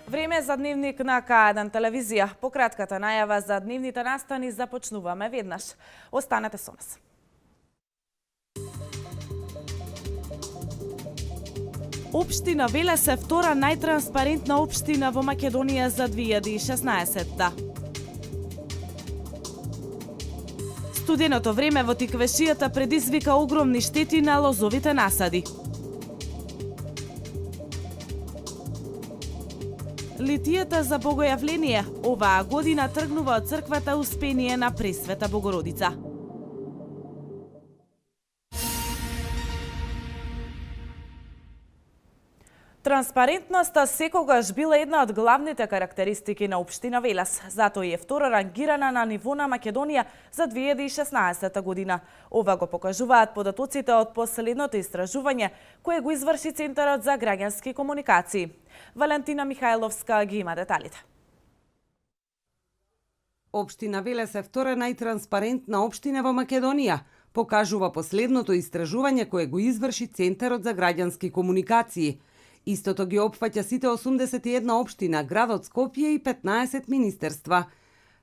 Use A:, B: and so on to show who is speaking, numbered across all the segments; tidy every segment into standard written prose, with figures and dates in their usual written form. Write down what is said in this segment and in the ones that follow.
A: Време за дневник на К1 телевизија. По кратката најава за дневните настани започнуваме веднаш. Останете со нас. Општина Велес е втора најтранспарентна општина во Македонија за 2016-та. Студеното време во Тиквешијата предизвика огромни штети на лозовите насади. Литијата за богојавление оваа година тргнува од црквата Успение на Пресвета Богородица. Транспарентноста секогаш била една од главните карактеристики на општина Велес, затоа е втора рангирана на ниво на Македонија за 2016 година. Ова го покажуваат податоците од последното истражување кое го изврши Центарот за граѓански комуникации. Валентина Михајловска ги има деталите.
B: Општина Велес е втора најтранспарентна општина во Македонија, покажува последното истражување кое го изврши Центарот за граѓански комуникации. Истото ги опфаќа сите 81 општина, градот Скопје и 15 министерства.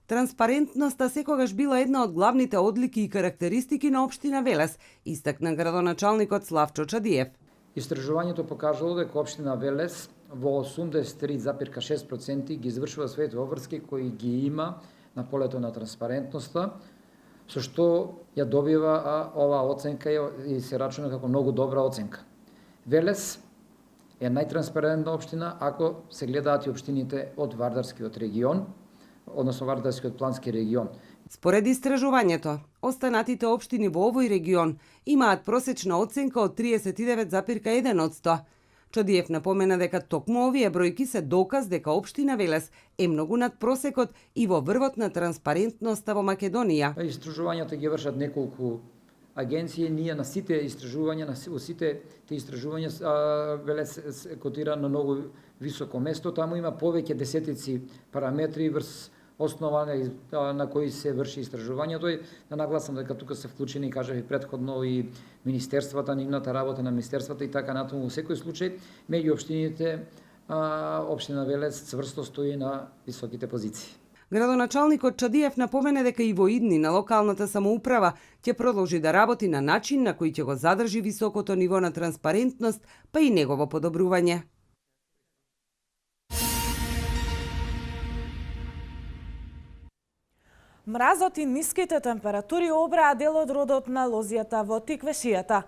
B: Транспарентноста секогаш била една од главните одлики и карактеристики на општина Велес, истакна градоначалникот Славчо Чадиев.
C: Истражувањето покажало дека општина Велес во 83,6% ги извршува своите обврски кои ги има на полето на транспарентноста, со што ја добива оваа оценка и се рачуна како многу добра оценка. Велес е најтранспарентна општина ако се гледаат и општините од Вардарскиот регион, односно Вардарскиот плански регион.
B: Според истражувањето, останатите општини во овој регион имаат просечна оценка од 39,1%. Чадиев напомена дека токму овие бројки се доказ дека општина Велес е многу над просекот и во врвот на транспарентноста во Македонија.
C: Истражувањата ги вршат неколку агенции, ние на сите истражувања, во сите те истражувања Велес се котира на многу високо место, таму има повеќе десетици параметри врз основа на кои се врши истражувањето и да нагласам дека тука се вклучени, кажав и претходно, и министерствата, нивната работа на министерствата и така натаму. Во секој случај, меѓу општините, општина Велес цврсто стои на високите позиции.
B: Градоначалникот Чадиев напомене дека и во идни на локалната самоуправа ќе продолжи да работи на начин на кој ќе го задржи високото ниво на транспарентност, па и негово подобрување.
A: Мразот и ниските температури обраа дел од родот на лозијата во Тиквешијата.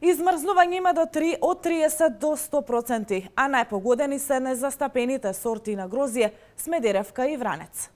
A: Измрзнување има од 30 до 100%, а најпогодени се незастапените сорти на грозје, смедеревка и вранец.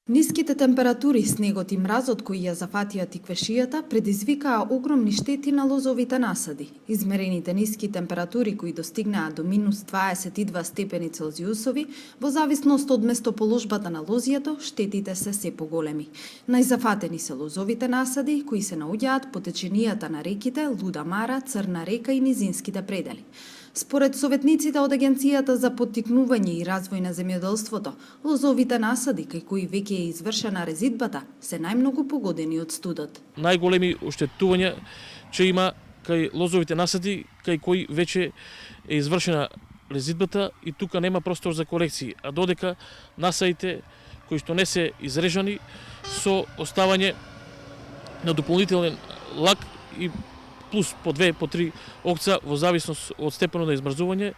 D: Ниските температури, снегот и мразот кои ја зафатија Тиквешијата предизвикаа огромни штети на лозовите насади. Измерените ниски температури кои достигнаа до минус 22 степени Целзиусови, во зависност од местоположбата на лозијето, штетите се поголеми. Најзафатени се лозовите насади кои се наоѓаат по теченијата на реките Луда Мара, Црна река и низинските предели. Според советниците од Агенцијата за поттикнување и развој на земјоделството, лозовите насади кај кои веќе е извршена резидбата се најмногу погодени од студот.
E: Најголеми оштетувања че има кај лозовите насади кај кои веќе е извршена резидбата и тука нема простор за корекции, а додека насадите кои што не се изрежани со оставање на дополнителен лак и плюс по 2, по 3 окца во зависност од степенот на измрзување,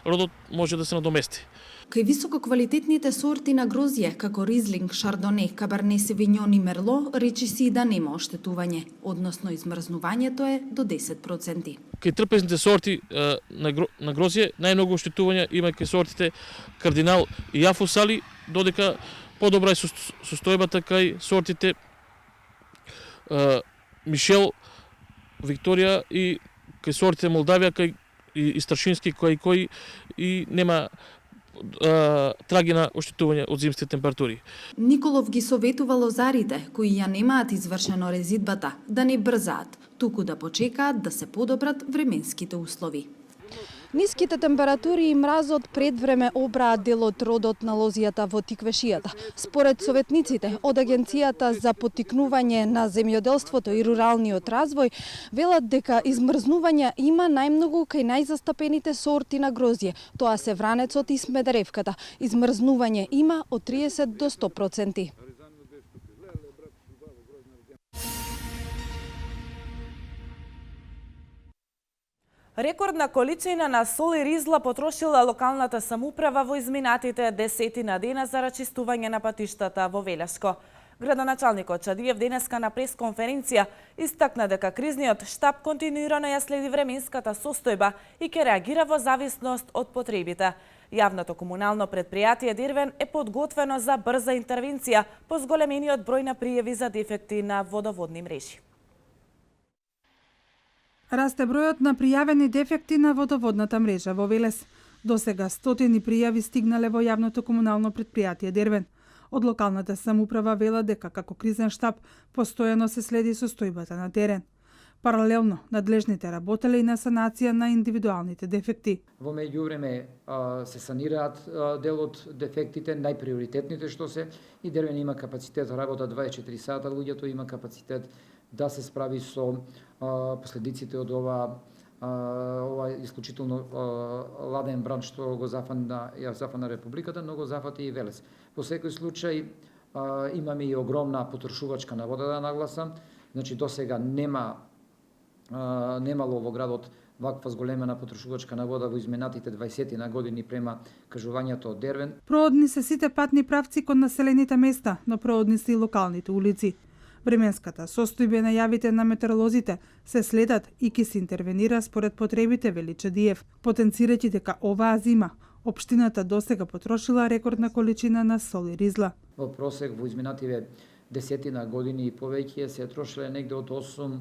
E: родот може да се надомести.
D: Кај висококвалитетните сорти на грозје, како Ризлинг, Шардоне, Кабарне Севиньон и Мерло, речи си да нема оштетување, односно измрзнувањето е до 10%.
E: Кај трпезните сорти на грозје, најмногу оштетувања има кај сортите Кардинал и Јафусали, додека подобра е состојбата кај сортите Мишел, Викторија и кај сортите Молдавија, кај и Старшински, кои и нема трагина оштетување од зимските температури.
D: Николов ги советува лозарите кои ја немаат извршено резидбата да не брзаат, туку да почекаат да се подобрат временските услови.
F: Ниските температури и мразот пред време обраат дел од родот на лозијата во тиквешијата. Според советниците од Агенцијата за поттикнување на земјоделството и руралниот развој, велат дека измрзнување има најмногу кај најзастапените сорти на грозје, тоа се вранецот и смедеревката. Измрзнување има од 30 до 100%.
A: Рекордна количина на сол и ризла потрошила локалната самоуправа во изминатите 10 дена за рачистување на патиштата во Велешко. Градоначалникот Чадиев денеска на пресконференција истакна дека кризниот штаб континуирано ја следи временската состојба и ќе реагира во зависност од потребите. Јавното комунално предпријатие Дервен е подготвено за брза интервенција по зголемениот број на пријави за дефекти на водоводни мрежи.
G: Расте бројот на пријавени дефекти на водоводната мрежа во Велес. Досега стотини пријави стигнале во јавното комунално предпријатие Дервен. Од локалната самоуправа велат дека како кризен штаб постојано се следи состојбата на терен. Паралелно, надлежните работеле и на санација на индивидуалните дефекти.
C: Во меѓувреме се санираат дел од дефектите, најприоритетните што се, и Дервен има капацитет да работа 24 сата, луѓето има капацитет да се справи со последиците од ова исклучително ладен бран што го зафана Републиката, но го зафати и Велес. Во секој случај имаме и огромна потрошувачка на вода да нагласам. Значи досега немало во градот ваква зголемена потрошувачка на вода во изминатите 20 на години према кажувањето од Дервен.
G: Проодни се сите патни правци кон населените места, но проодни се и локалните улици. Временската состојба на јавите на метеоролозите се следат и ќе се интервенира според потребите, вели Чадиев, потенцирајќи дека оваа зима општината досега потрошила рекордна количина на сол и ризла.
C: Во просек во изминативе 10 на години и повеќе се трошиле негде од 8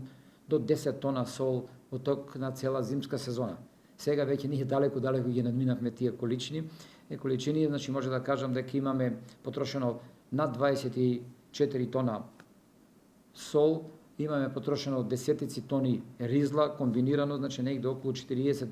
C: до 10 тона сол во ток на цела зимска сезона. Сега веќе ние далеку ги надминавме тие количини. Значи може да кажам дека имаме потрошено над 24 тона сол, имаме потрошено десетици тони ризла, комбинирано, значи негде околу 40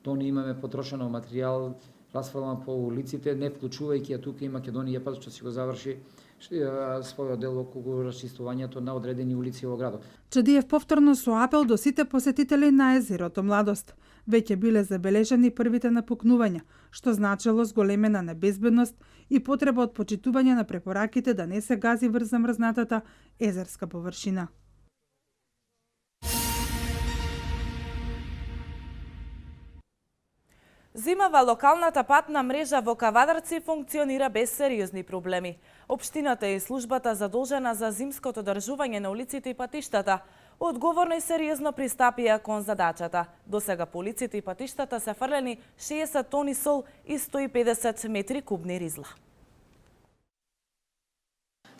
C: тони имаме потрошено материјал, расфрлан по улиците, не вклучувајќи ја тука и Македонија, па што си го заврши својот дел околу расчистувањето на одредени улици во градот.
G: Чадиев повторно со апел до сите посетители на езерото Младост. Веќе биле забележани првите напукнувања, што значело зголемена небезбедност и потреба од почитување на препораките да не се гази врз замрзнатата езерска површина.
A: Зимава локалната патна мрежа во Кавадарци функционира без сериозни проблеми. Општината и службата задолжена за зимското одржување на улиците и патиштата одговорно и сериозно пристапија кон задачата. Досега по улиците и патиштата се фрлени 60 тони сол и 150 метри кубни ризла.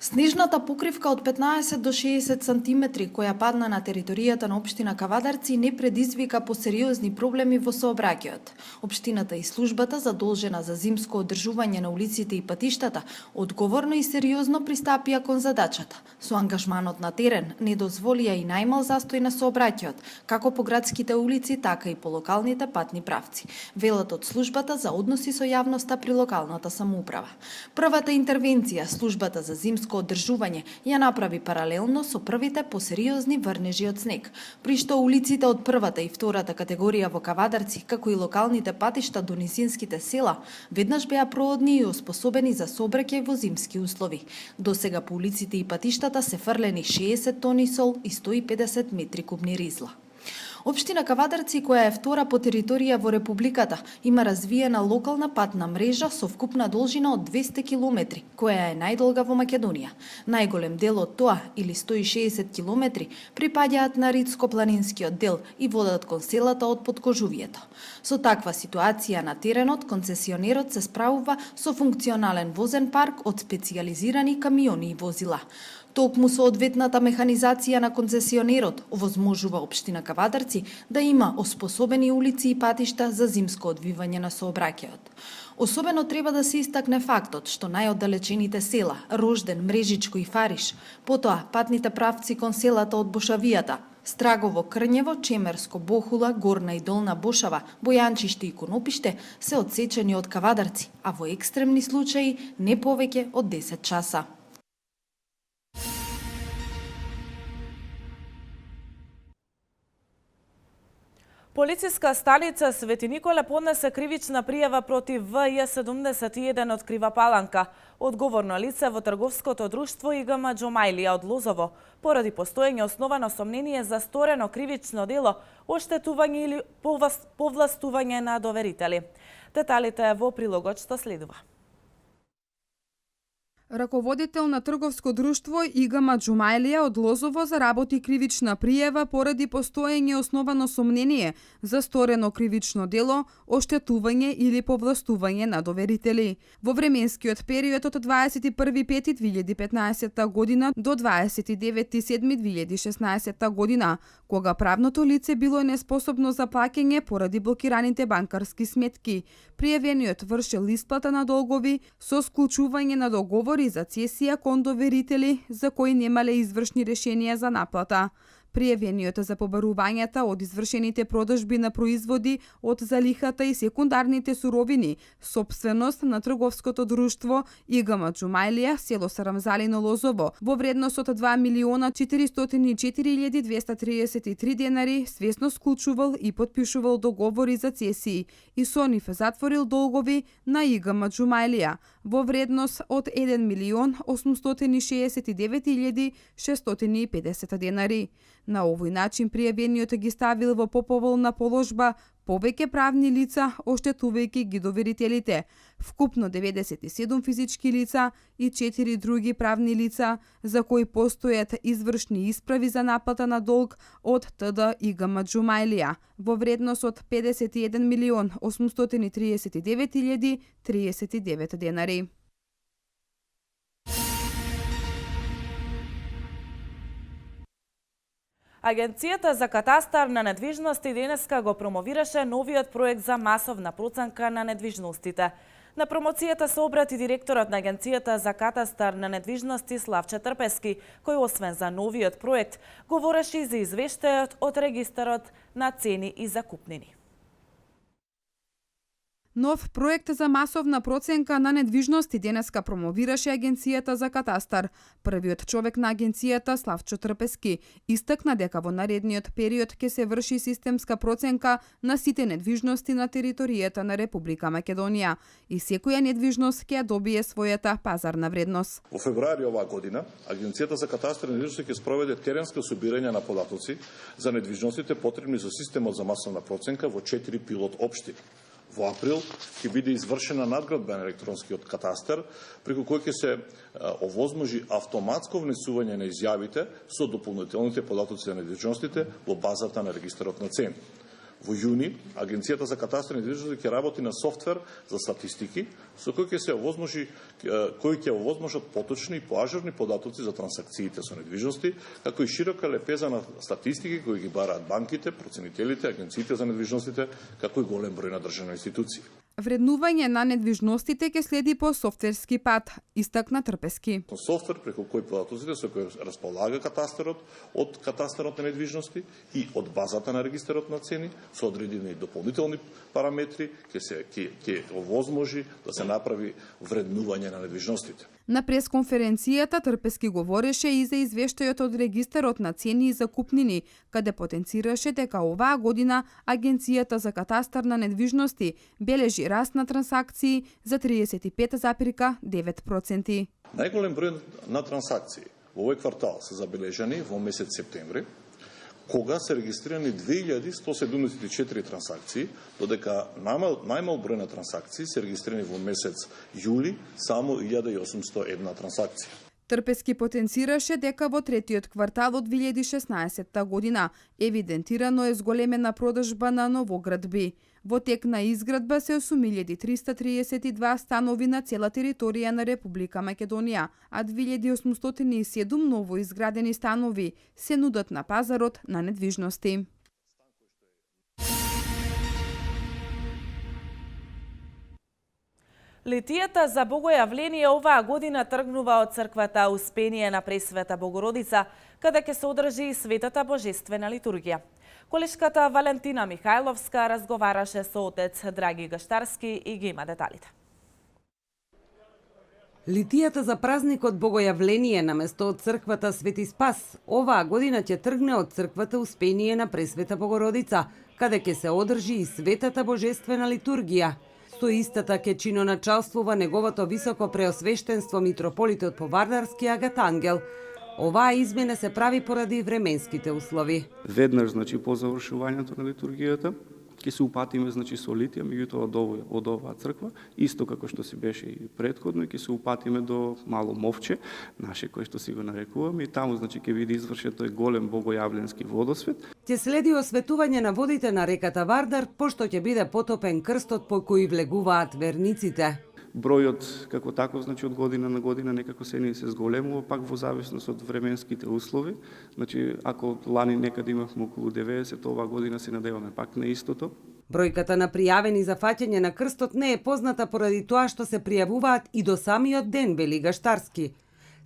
D: Снежната покривка од 15 до 60 сантиметри која падна на територијата на општина Кавадарци не предизвика посериозни проблеми во сообраќајот. Општината и службата задолжена за зимско одржување на улиците и патиштата одговорно и сериозно пристапија кон задачата. Со ангажманот на терен не дозволија и најмал застој на сообраќајот, како по градските улици, така и по локалните патни правци. Велат од службата за односи со јавноста при локалната самоуправа. Првата интервенција службата за зимско одржување ја направи паралелно со првите посериозни врнежи од снег, при што улиците од првата и втората категорија во Кавадарци, како и локалните патишта до низинските села, веднаш беа проодни и оспособени за сообраќај во зимски услови. Досега по улиците и патиштата се фрлени 60 тони сол и 150 метри кубни ризла. Општина Кавадарци, која е втора по територија во Републиката, има развиена локална патна мрежа со вкупна должина од 200 километри, која е најдолга во Македонија. Најголем дел од тоа, или 160 километри, припаѓаат на Ридско-планинскиот дел и водат кон селата од Подкожувието. Со таква ситуација на теренот, концесионерот се справува со функционален возен парк од специјализирани камиони и возила. Токму со одветната механизација на концесионерот овозможува општина Кавадарци да има оспособени улици и патишта за зимско одвивање на сообраќајот. Особено треба да се истакне фактот што најоддалечените села, Рожден, Мрежичко и Фариш, потоа патните правци кон селата од Бошавијата, Страгово, Крњево, Чемерско, Бохула, Горна и Долна Бошава, Бојанчиште и Конопиште се одсечени од кавадарци, а во екстремни случаи не повеќе од 10 часа.
A: Полициска станица Свети Николе поднесе кривична пријава против ВЈ71 од Крива Паланка, одговорно лице во трговското друштво ИГМ Џомајлија од Лозово, поради постоење основано сомнение за сторено кривично дело, оштетување или повластување на доверители. Деталите во прилогот што следува.
H: Раководител на трговско друштво ИГМ Џомајлија од Лозово заработи кривична пријава поради постоење основано сомнение за сторено кривично дело, оштетување или повластување на доверители. Во временскиот период од 21.5.2015 година до 29.7.2016 година, кога правното лице било неспособно за плаќање поради блокираните банкарски сметки, пријавениот вршел исплата на долгови со склучување на договори за цесија кон доверители за кои немале извршни решенија за наплата. Пријавениот за побарувањата од извршените продажби на производи од залихата и секундарните суровини, сопственост на трговското друштво ИГМ Џомајлија, село Сарамзалино, Лозово, во вредност од 2.404.233 денари, свесно склучувал и подпишувал договори за цесии и со нив затворил долгови на ИГМ Џомајлија во вредност од 1.869.650 денари. На овој начин пријавениот ги ставил во поповолна положба повеќе правни лица, оштетувајќи ги доверителите, вкупно 97 физички лица и 4 други правни лица, за кои постојат извршни исправи за наплата на долг од ТД ИГМ Џомајлија, во вредност од 51.839.039 денари.
A: Агенцијата за катастар на недвижности денеска го промовираше новиот проект за масовна проценка на недвижностите. На промоцијата се обрати директорот на Агенцијата за катастар на недвижности Славче Трпески, кој освен за новиот проект, говореше и за извештајот од регистарот на цени и закупнини.
H: Нов проект за масовна проценка на недвижности денеска промовираше Агенцијата за катастар. Првиот човек на агенцијата, Славчо Трпески, истакна дека во наредниот период ќе се врши системска проценка на сите недвижности на територијата на Република Македонија и секоја недвижност ќе добие својата пазарна вредност.
I: Во февруари оваа година, Агенцијата за катастар на недвижности ќе спроведе теренско собирање на податоци за недвижностите потребни за системот за масовна проценка во 4 пилот општини. Во април ќе биде извршена надградба на електронскиот катастар, преку кој ќе се овозможи автоматско внесување на изјавите со дополнителните податоци на недвижностите во базата на регистарот на цени. Во јуни, Агенцијата за катастар на недвижности ќе работи на софтвер за статистики, со кој ќе овозможат поточни и поажурни податоци за трансакциите со недвижности, како и широка лепеза на статистики кои ги бараат банките, проценителите, агенциите за недвижностите, како и голем број на државни институции.
H: Вреднување на недвижностите ќе следи по софтверски пат, истакна Трпески.
I: Софтвер преку кој податоците со кои располага катастарот од катастарот на недвижности и од базата на регистарот на цени со одредени дополнителни параметри ќе овозможи да се направи вреднување на недвижностите.
H: На пресконференцијата Трпески говореше и за извештајот од регистарот на цени и закупнини, каде потенцираше дека оваа година Агенцијата за катастар на недвижности бележи раст на трансакции за 35,9%.
I: Најголем број на трансакции во овој квартал се забележани во месец септември, кога се регистрирани 2174 трансакции, додека најмал број на трансакции се регистрирани во месец јули само 1801 трансакција.
H: Трпески потенцираше дека во третиот квартал од 2016 година евидентирано е зголемена продажба на новоградби. Во тек на изградба се 8332 станови на цела територија на Република Македонија, а 2807 ново изградени станови се нудат на пазарот на недвижности.
A: Литијата за богојавление оваа година тргнува од црквата Успение на Пресвета Богородица, каде ќе се одржи и Светата Божествена литургија. Колешката Валентина Михајловска разговараше со отец Драги Гаштарски и ги има деталите.
B: Литијата за празникот Богојавление на место од црквата Свети Спас оваа година ќе тргне од црквата Успение на Пресвета Богородица, каде ќе се одржи и Светата Божествена литургија. Со истата ќе чиноначалствува неговото високо преосвештенство митрополитот Повардарски Агат Ангел. Оваа измена се прави поради временските услови.
J: Веднаш, по завршувањето на литургијата, ќе се упатиме со Литија, меѓутоа од оваа црква, исто како што си беше и претходно, ќе се упатиме до Мало Мовче, наше кој што си го нарекуваме, и таму ќе биде извршен тој голем богојавленски водосвет.
B: Ќе следи осветување на водите на реката Вардар, пошто ќе биде потопен крстот по кој влегуваат верниците.
J: Бројот како таков, од година на година некако се зголемува, пак во зависност од временските услови. Ако лани некаде имавме околу 90, оваа година се надеваме пак на истото.
B: Бројката на пријавени за фаќање на крстот не е позната поради тоа што се пријавуваат и до самиот ден, вели Гаштарски.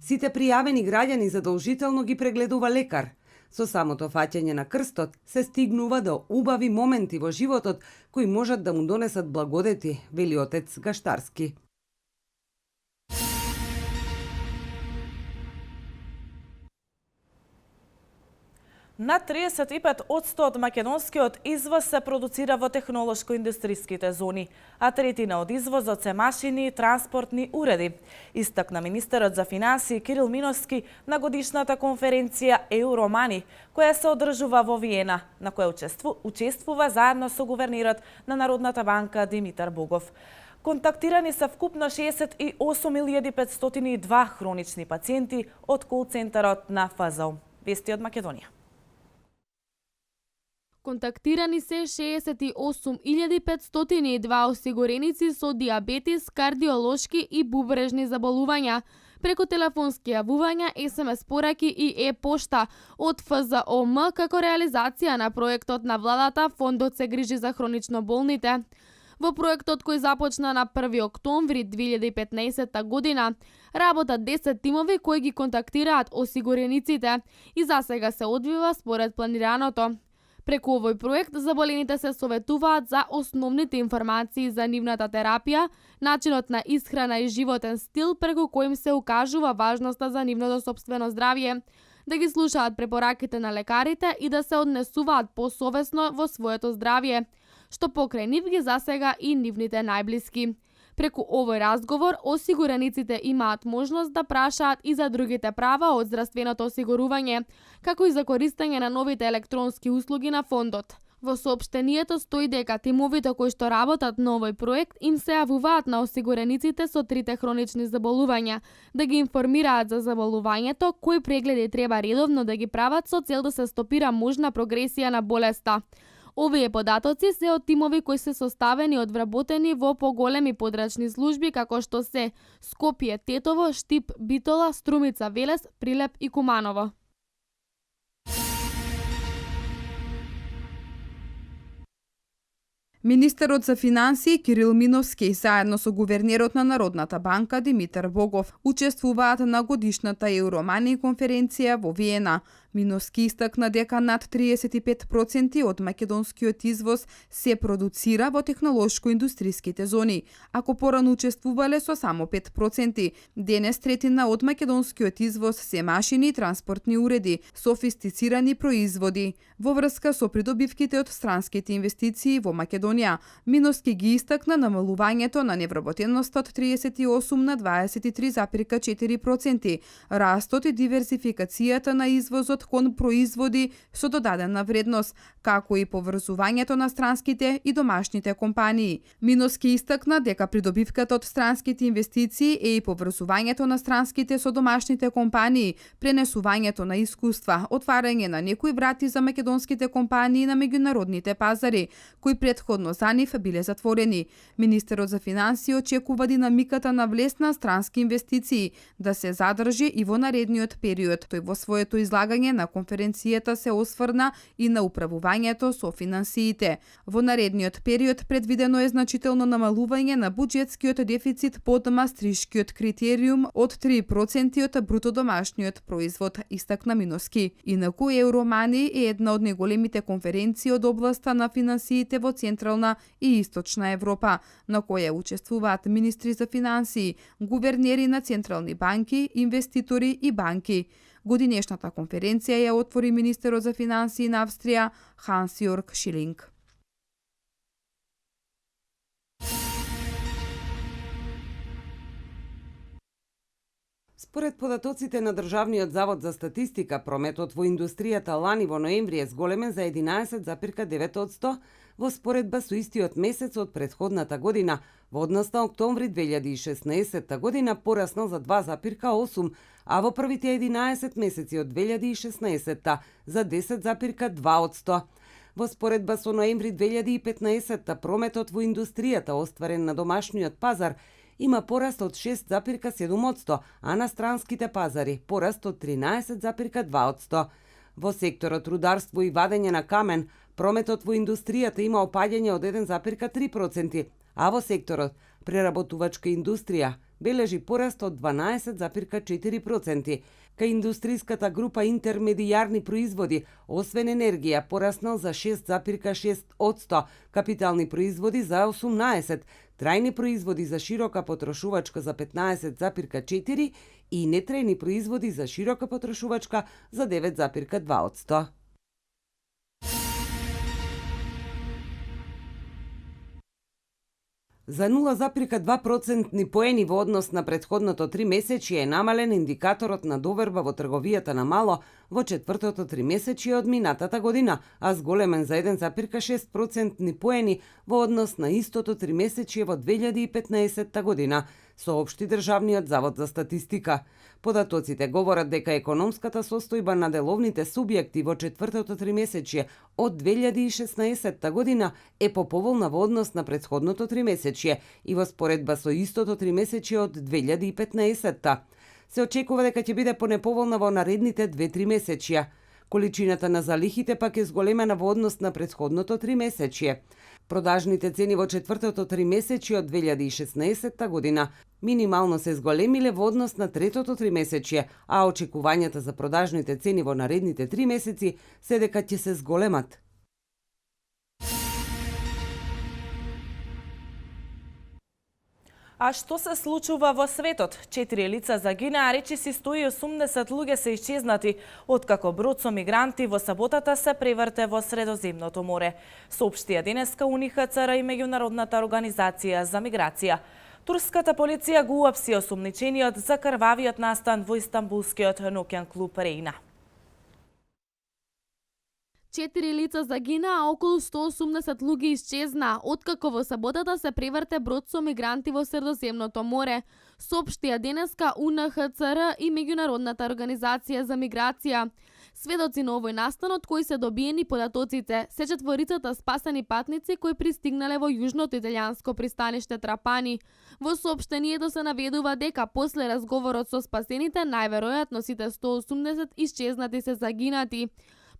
B: Сите пријавени граѓани задолжително ги прегледува лекар. Со самото фаќање на крстот се стигнува до убави моменти во животот кои можат да му донесат благодети, вели отец Гаштарски.
A: Над 35% од македонскиот извоз се продуцира во технолошко-индустријските зони, а третина од извозот се машини и транспортни уреди, истакна министерот за финансии Кирил Миновски на годишната конференција Евромани, која се одржува во Виена, на која учествува заедно со гувернерот на Народната банка Димитар Богов. Контактирани се вкупно 68.502 хронични пациенти од кол-центарот на ФЗО. Вести од Македонија.
K: Контактирани се 68.502 осигуреници со диабетис, кардиолошки и бубрежни заболувања, преку телефонски јавувања, СМС пораки и е-пошта од ФЗОМ како реализација на проектот на владата Фондот се грижи за хронично болните. Во проектот кој започна на 1 октомври 2015 година, работат 10 тимови кои ги контактираат осигурениците и засега се одвива според планираното. Преку овој проект заболените се советуваат за основните информации за нивната терапија, начинот на исхрана и животен стил преку кој им се укажува важноста за нивното сопствено здравје, да ги слушаат препораките на лекарите и да се однесуваат посовесно во своето здравје, што покрај нив ги засега и нивните најблиски. Преку овој разговор, осигурениците имаат можност да прашаат и за другите права од здравственото осигурување, како и за користење на новите електронски услуги на фондот. Во соопштението стои дека тимовите кои што работат на овој проект им се јавуваат на осигурениците со трите хронични заболувања, да ги информираат за заболувањето, кои прегледи треба редовно да ги прават со цел да се стопира можна прогресија на болеста. Овие податоци се од тимови кои се составени од вработени во поголеми подрачни служби како што се Скопје, Тетово, Штип, Битола, Струмица, Велес, Прилеп и Куманово.
H: Министерот за финансии Кирил Миновски заедно со гувернерот на Народната банка Димитар Богов учествуваат на годишната Евромани конференција во Виена. Миновски истакна дека над 35% од македонскиот извоз се продуцира во технолошко-индустријските зони, ако порано учествувале со само 5%. Денес третина од македонскиот извоз се машини и транспортни уреди, софистицирани производи. Во врска со придобивките од странските инвестиции во Македонија, Миновски ги истакна намалувањето на невработеноста од 38 на 23,4%, растот и диверсификацијата на извозот кон производи со додадена вредност, како и поврзувањето на странските и домашните компании. Миновски истакна дека придобивката од странските инвестиции е и поврзувањето на странските со домашните компании, пренесувањето на искуства, отварање на некои врати за македонските компании на меѓународните пазари, кои претходно за нив биле затворени. Министерот за финансии очекува динамиката на влез на странски инвестиции да се задржи и во наредниот период. Тој во своето излагање време на конференцијата се осврна и на управувањето со финансиите. Во наредниот период предвидено е значително намалување на буџетскиот дефицит под мастришкиот критериум од 3% од брутодомашниот производ, истакна Миноски. Инаку Евромани е една од најголемите конференции од областа на финансиите во Централна и Источна Европа, на која учествуваат министри за финансии, гувернери на централни банки, инвеститори и банки. Годинешната конференција ја отвори министерот за финансии на Австрија Ханс-Йорг Шилинг.
B: Според податоците на Државниот завод за статистика, прометот во индустријата лани во ноември е зголемен за 11,9%, во споредба со истиот месец од претходната година. Во однос на октомври 2016 година пораснал за 2,8%, а во првите 11 месеци од 2016 за 10,2%. Во споредба со ноември 2015 прометот во индустријата остварен на домашниот пазар има пораст од 6,7%, а на странските пазари пораст од 13,2%. Во секторот рударство и вадење на камен, прометот во индустријата има опаѓање од 1,3%, а во секторот преработувачка индустрија бележи пораст од 12,4%. Кај индустријската група интермедијарни производи, освен енергија, пораснал за 6,6%, капитални производи за 18%, трајни производи за широка потрошувачка за 15,4% и нетрајни производи за широка потрошувачка за 9,2%. За 0,2% поени во однос на претходното 3 месечие е намален индикаторот на доверба во трговијата на мало во четвртото 3 месечие од минатата година, а зголемен за 1,6% поени во однос на истото 3 месечие во 2015 година, соопшти Државниот завод за статистика. Податоците говорат дека економската состојба на деловните субјекти во четвртото 3 месечие од 2016 година е поповолна во однос на претходното 3 месечие и во споредба со истото 3 месечие од 2015. Се очекува дека ќе биде понеповолна во наредните 2-3 месечија. Количината на залихите пак е зголемена во однос на претходното 3 месечие. Продажните цени во четвртото 3 месечие од 2016 година минимално се зголемиле во однос на третото 3 месечие, а очекувањата за продажните цени во наредните 3 месеци се дека ќе се зголемат.
A: А што се случува во светот? 4 лица загинаа, речиси 180 луѓе се исчезнати, откако брод со мигранти во саботата се преврте во Средоземното море. Соопштија денеска УНХЦР и Меѓународната организација за миграција. Турската полиција го уапси осумничениот за крвавиот настан во истанбулскиот ноќен клуб Рейна.
K: 4 лица загинаа, а околу 180 луѓе исчезна, откако во саботата се преврте брод со мигранти во Средоземното море, соопштија денеска УНХЦР и Меѓународната организација за миграција. Сведоци на овој настан, од кои се добиени податоците, се 4 спасени патници кои пристигнале во јужното италијанско пристаниште Трапани. Во соопштението се наведува дека после разговорот со спасените, најверојатно сите 180 исчезнати се загинати.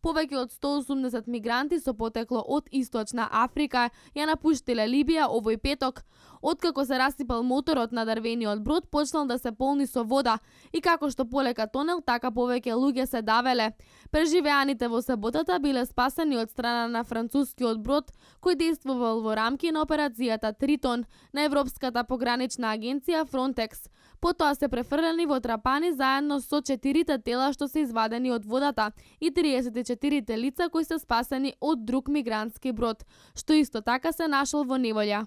K: Повеќе од 180 мигранти со потекло од Источна Африка ја напуштиле Либија овој петок, откако се расипал моторот на дрвениот брод, почнал да се полни со вода и како што полека тонел, така повеќе луѓе се давеле. Преживеаните во саботата биле спасени од страна на францускиот брод кој действувал во рамки на операцијата Тритон на Европската погранична агенција Frontex. Потоа се префрлени во Трапани заедно со 4 тела што се извадени од водата и 34 лица кои се спасени од друг мигрантски брод, што исто така се нашол во неволја.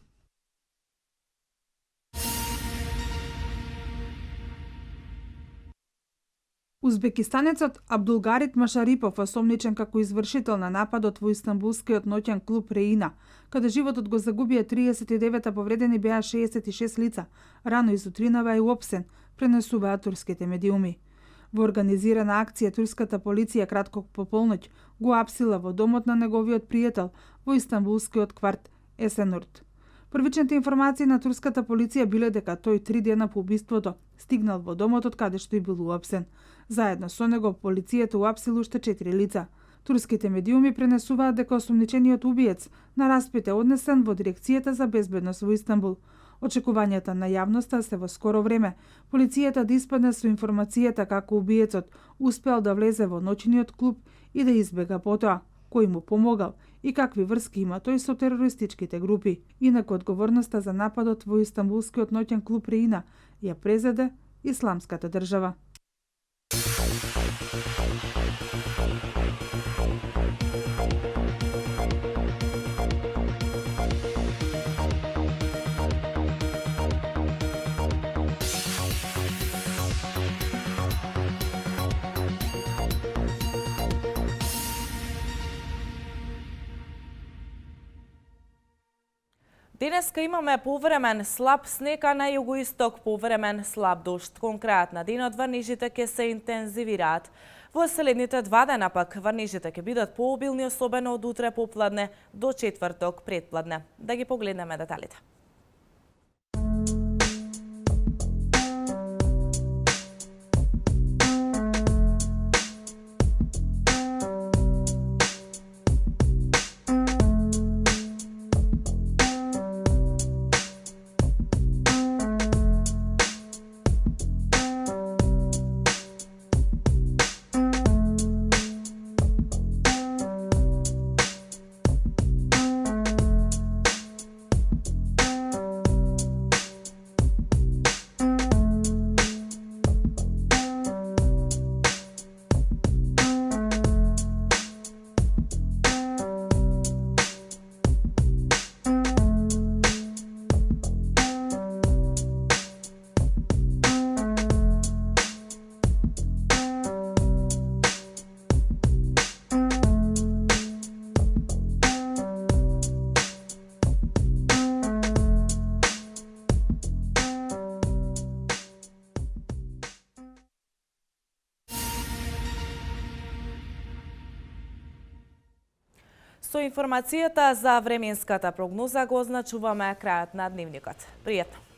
G: Узбекистанецот Абдулгарит Машарипов осомничен како извршител на нападот во истанбулскиот ноќен клуб Рейна, каде животот го загубија 39, а повредени беа 66 лица. Рано и сутринава е уопсен, пренесуваат турските медиуми. Во организирана акција турската полиција кратко по полноќ го апсила во домот на неговиот пријател во истанбулскиот кварт Есенурт. Првичните информации на турската полиција биле дека тој 3 дена по убиството стигнал во домот од каде што и бил уапсен. Заедно со него полицијата уапсила уште 4 лица. Турските медиуми пренесуваат дека осумничениот убиец на распит е однесен во дирекцијата за безбедност во Истанбул. Очекувањата на јавноста се во скоро време полицијата да испадне со информацијата како убиецот успеал да влезе во ноќниот клуб и да избега потоа, кој му помогал и какви врски има тој со терористичките групи. Инаку одговорноста за нападот во истанбулскиот ноќен клуб Реина ја презеде Исламската држава.
A: Денеска имаме повремен слаб снег, а на југоисток повремен слаб дожд. Конкретно денот врнежите ќе се интензивираат. Во следните 2 дена пак врнежите ќе бидат пообилни, особено од утре попладне до четврток предпладне. Да ги погледнеме деталите. Со информацијата за временската прогноза го означуваме крајот на дневникот. Пријатно!